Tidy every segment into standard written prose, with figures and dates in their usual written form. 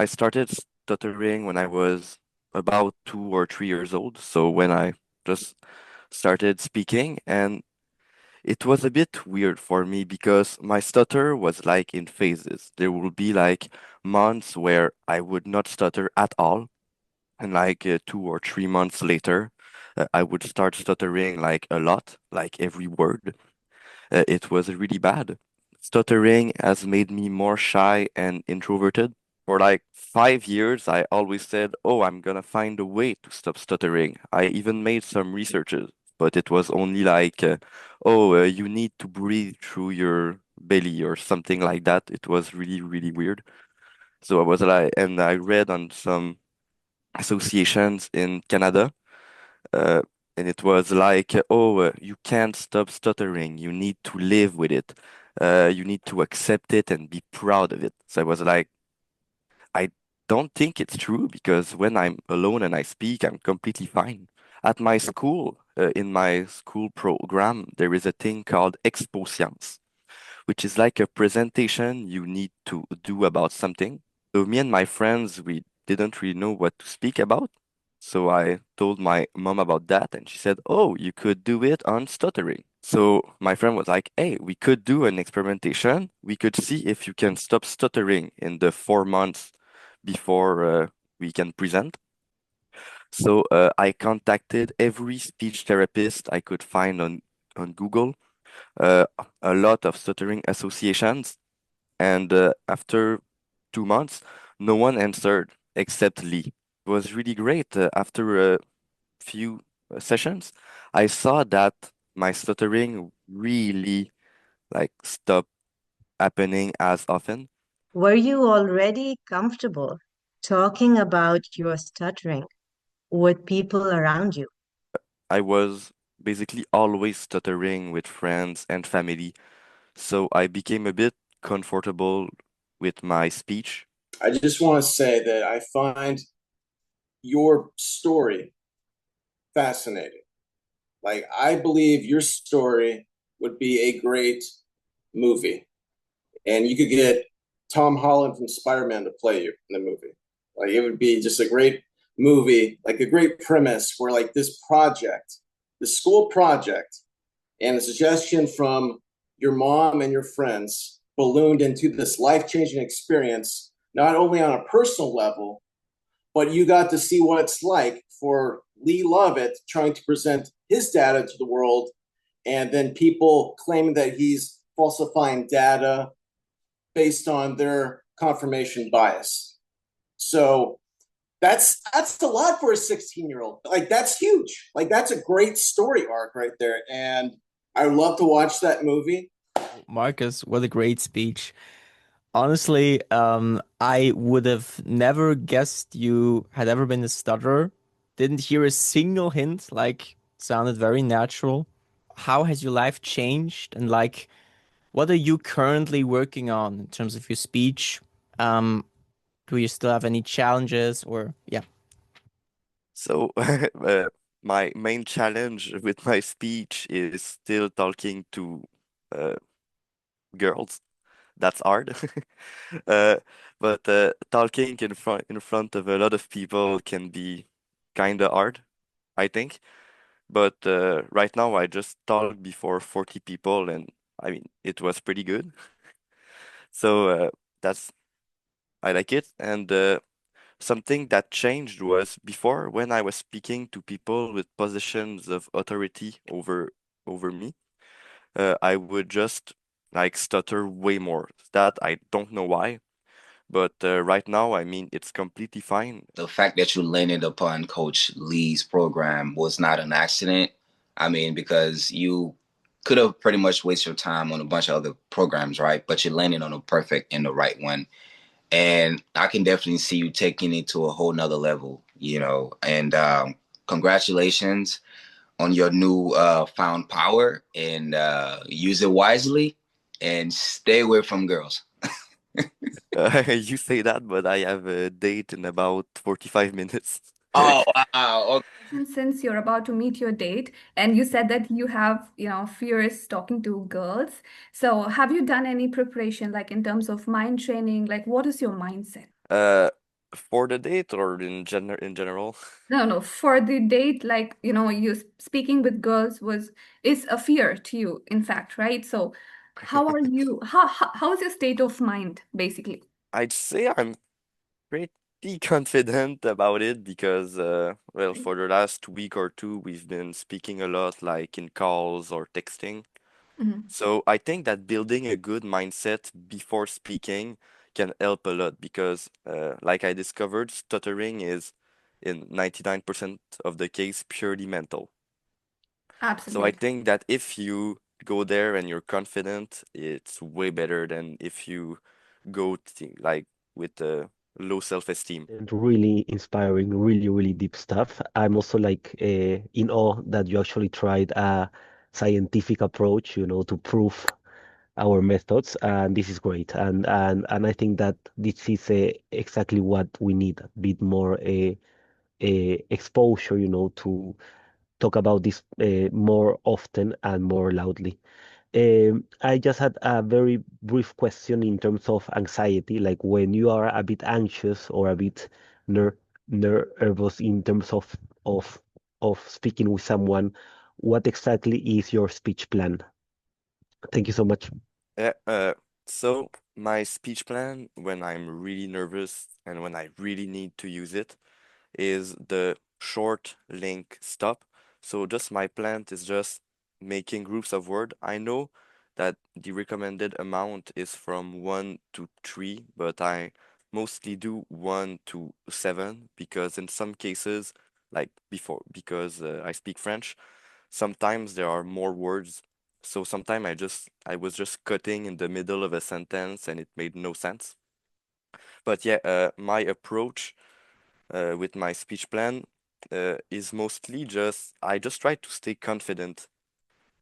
I started stuttering when I was about 2 or 3 years old. So when I just started speaking, and it was a bit weird for me because my stutter was like in phases. There will be like months where I would not stutter at all, and like 2 or 3 months later, I would start stuttering like a lot, like every word. It was really bad. Stuttering has made me more shy and introverted. For like 5 years, I always said, "Oh, I'm gonna find a way to stop stuttering." I even made some researches, but it was only like, you need to breathe through your belly or something like that. It was really, really weird. So I was like, and I read on some associations in Canada, uh, and it was like, you can't stop stuttering. You need to live with it. You need to accept it and be proud of it. So I was like, I don't think it's true because when I'm alone and I speak, I'm completely fine. At my school, in my school program, there is a thing called expo science, which is like a presentation you need to do about something. So me and my friends, we didn't really know what to speak about. So I told my mom about that, and she said, "Oh, you could do it on stuttering." So my friend was like, "Hey, we could do an experimentation. We could see if you can stop stuttering in the 4 months before we can present." So I contacted every speech therapist I could find on Google, uh, a lot of stuttering associations, and after 2 months, no one answered except Lee. It was really great. After a few sessions, I saw that my stuttering really like stopped happening as often. Were you already comfortable talking about your stuttering with people around you? I was basically always stuttering with friends and family, so I became a bit comfortable with my speech. I just want to say that I find your story fascinating. Like, I believe your story would be a great movie, and you could get Tom Holland from Spider-Man to play you in the movie. Like, it would be just a great movie, like a great premise where, like, this project, the school project, and a suggestion from your mom and your friends ballooned into this life-changing experience, not only on a personal level, but you got to see what it's like for Lee Lovett trying to present his data to the world, and then people claiming that he's falsifying data based on their confirmation bias. So that's a lot for a 16-year-old. Like, that's huge. Like, that's a great story arc right there. And I would love to watch that movie. Marcus, what a great speech. Honestly, I would have never guessed you had ever been a stutterer. Didn't hear a single hint, like, sounded very natural. How has your life changed? And, like, what are you currently working on in terms of your speech? Um, do you still have any challenges or, yeah? So my main challenge with my speech is still talking to uh, girls. That's hard. Uh, but talking in front of a lot of people can be kind of hard, I think. But right now, I just talked before 40 people, and I mean, it was pretty good. So that's I like it. And something that changed was before when I was speaking to people with positions of authority over me, I would just like stutter way more. That I don't know why. But right now, I mean, it's completely fine. The fact that you landed upon Coach Lee's program was not an accident. I mean, because you could have pretty much wasted your time on a bunch of other programs, right? But you landed on the perfect and the right one. And I can definitely see you taking it to a whole nother level, And congratulations on your new found power, and use it wisely and stay away from girls. You say that, but I have a date in about 45 minutes. Oh, wow. Since you're about to meet your date, and you said that you have, fears talking to girls. So have you done any preparation, like in terms of mind training? Like, what is your mindset? For the date or in general? No, no, for the date, like, you speaking with girls is a fear to you, in fact, right? So how are you, how is your state of mind, basically? I'd say I'm pretty confident about it because, well, for the last week or two, we've been speaking a lot, like in calls or texting. Mhm. So I think that building a good mindset before speaking can help a lot because, like I discovered, stuttering is in 99% of the case purely mental. So I Absolutely. think that if you go there and you're confident, it's way better than if you go like with low self-esteem. And really inspiring, really, really deep stuff. I'm also like in awe that you actually tried a scientific approach, to prove our methods, and this is great. And I think that this is exactly what we need, a bit more exposure, to talk about this more often and more loudly. I just had a very brief question in terms of anxiety, like when you are a bit anxious or a bit ner nervous in terms of of speaking with someone, what exactly is your speech plan? Thank you so much. Yeah, so my speech plan when I'm really nervous and when I really need to use it is the short link stop. So just my plan is just making groups of word. I know that the recommended amount is from 1 to 3, but I mostly do 1 to 7 because in some cases, like before, because I speak French, sometimes there are more words. So sometimes I was just cutting in the middle of a sentence and it made no sense. But yeah, my approach with my speech plan is mostly just I just try to stay confident.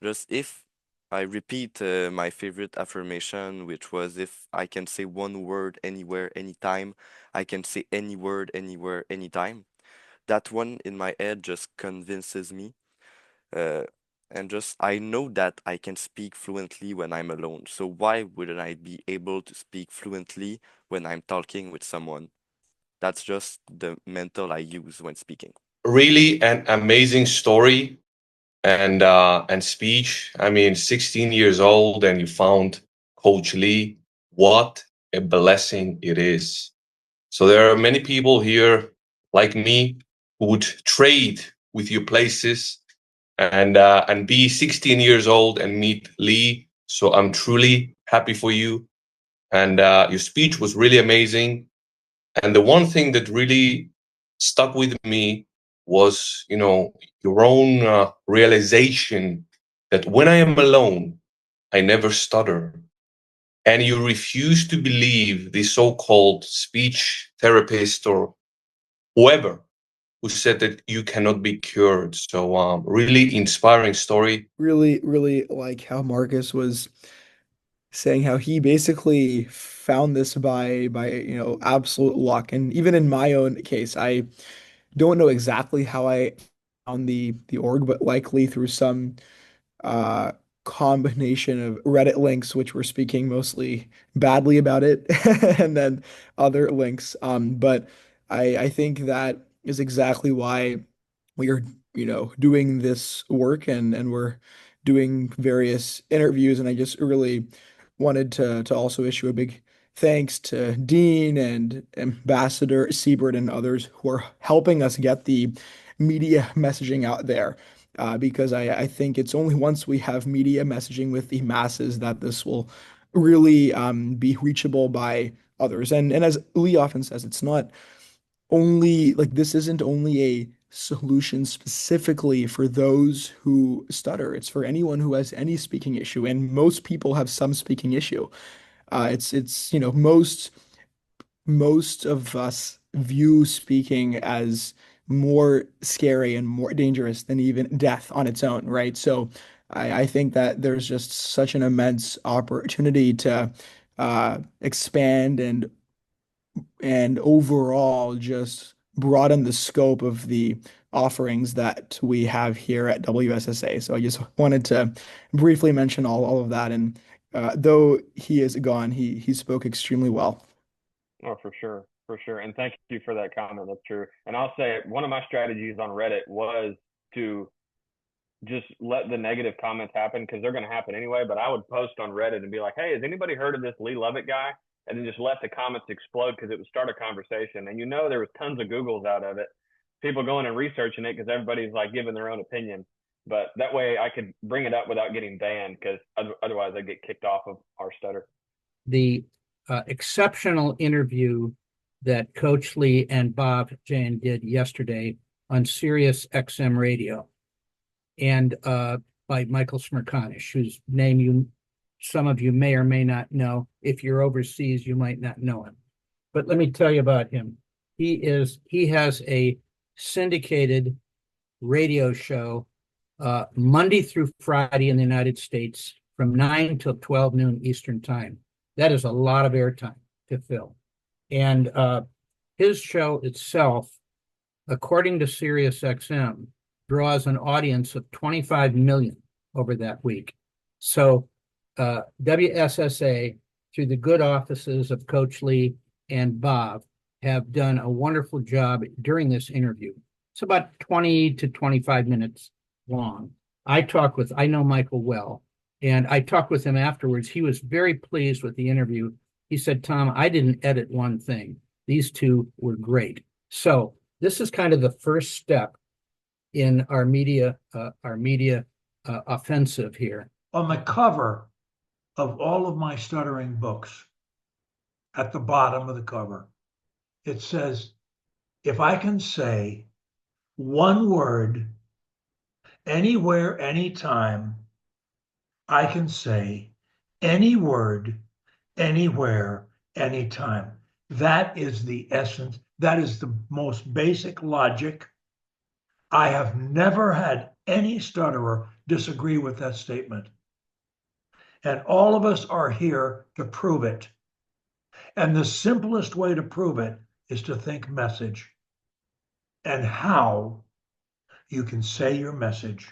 Just if I repeat my favorite affirmation, which was if I can say one word anywhere, anytime, I can say any word anywhere, anytime. That one in my head just convinces me. Uh, and just I know that I can speak fluently when I'm alone. So why wouldn't I be able to speak fluently when I'm talking with someone? That's just the mental I use when speaking. Really an amazing story and speech. I mean, 16 years old and you found Coach Lee. What a blessing it is. So there are many people here like me who would trade with you places and be 16 years old and meet Lee. So I'm truly happy for you. And your speech was really amazing. And the one thing that really stuck with me was, your own realization that when I am alone, I never stutter. And you refuse to believe the so-called speech therapist or whoever who said that you cannot be cured. So, really inspiring story. Really, really like how Marcus was saying how he basically found this by absolute luck. And even in my own case, I don't know exactly how I found the org, but likely through some uh combination of Reddit links which were speaking mostly badly about it and then other links. But I think that is exactly why we are, doing this work and we're doing various interviews. And I just really wanted to also issue a big thanks to Dean and Ambassador Siebert and others who are helping us get the media messaging out there. Because I think it's only once we have media messaging with the masses that this will really be reachable by others. And as Lee often says, it's not only like this isn't only a solution specifically for those who stutter. It's for anyone who has any speaking issue, and most people have some speaking issue. It's most of us view speaking as more scary and more dangerous than even death on its own, right? So I think that there's just such an immense opportunity to expand and overall just broaden the scope of the offerings that we have here at WSSA. So I just wanted to briefly mention all of that. And though he is gone, he spoke extremely well. Oh, for sure. For sure. And thank you for that comment. That's true. And I'll say one of my strategies on Reddit was to just let the negative comments happen because they're going to happen anyway. But I would post on Reddit and be like, hey, has anybody heard of this Lee Lovett guy? And then just let the comments explode because it would start a conversation. And there was tons of Googles out of it, people going and researching it because everybody's like giving their own opinion. But that way I could bring it up without getting banned because otherwise I'd get kicked off of our stutter. The exceptional interview that Coach Lee and Bob Jane did yesterday on Sirius XM Radio, and by Michael Smerconish, whose name some of you may or may not know. If you're overseas, you might not know him. But let me tell you about him. He has a syndicated radio show Monday through Friday in the United States from 9 till 12 noon Eastern time. That is a lot of airtime to fill. And his show itself, according to SiriusXM, draws an audience of 25 million over that week. So WSSA, through the good offices of Coach Lee and Bob, have done a wonderful job during this interview. It's about 20 to 25 minutes long. I know Michael well, and I talked with him afterwards. He was very pleased with the interview. He said, Tom, I didn't edit one thing. These two were great. So this is kind of the first step in our media offensive here. On the cover of all of my stuttering books, at the bottom of the cover, it says, if I can say one word anywhere, anytime, I can say any word anywhere, anytime. That is the essence. That is the most basic logic. I have never had any stutterer disagree with that statement. And all of us are here to prove it. And the simplest way to prove it is to think message and how you can say your message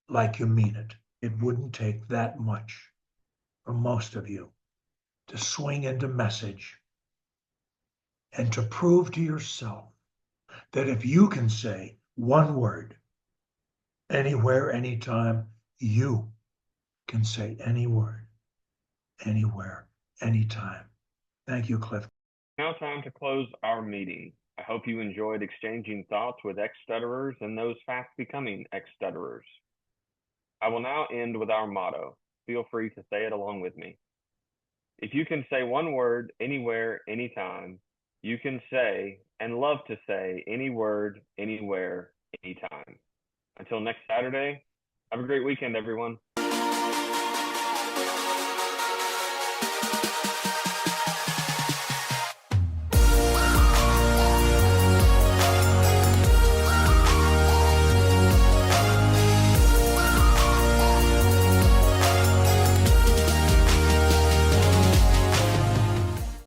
like you mean it. It wouldn't take that much for most of you to swing into message and to prove to yourself that if you can say one word anywhere, anytime, you can say any word anywhere, anytime. Thank you, Cliff. Now time to close our meeting. I hope you enjoyed exchanging thoughts with ex-stutterers and those fast becoming ex-stutterers. I will now end with our motto. Feel free to say it along with me. If you can say one word anywhere, anytime, you can say and love to say any word, anywhere, anytime. Until next Saturday, have a great weekend, everyone.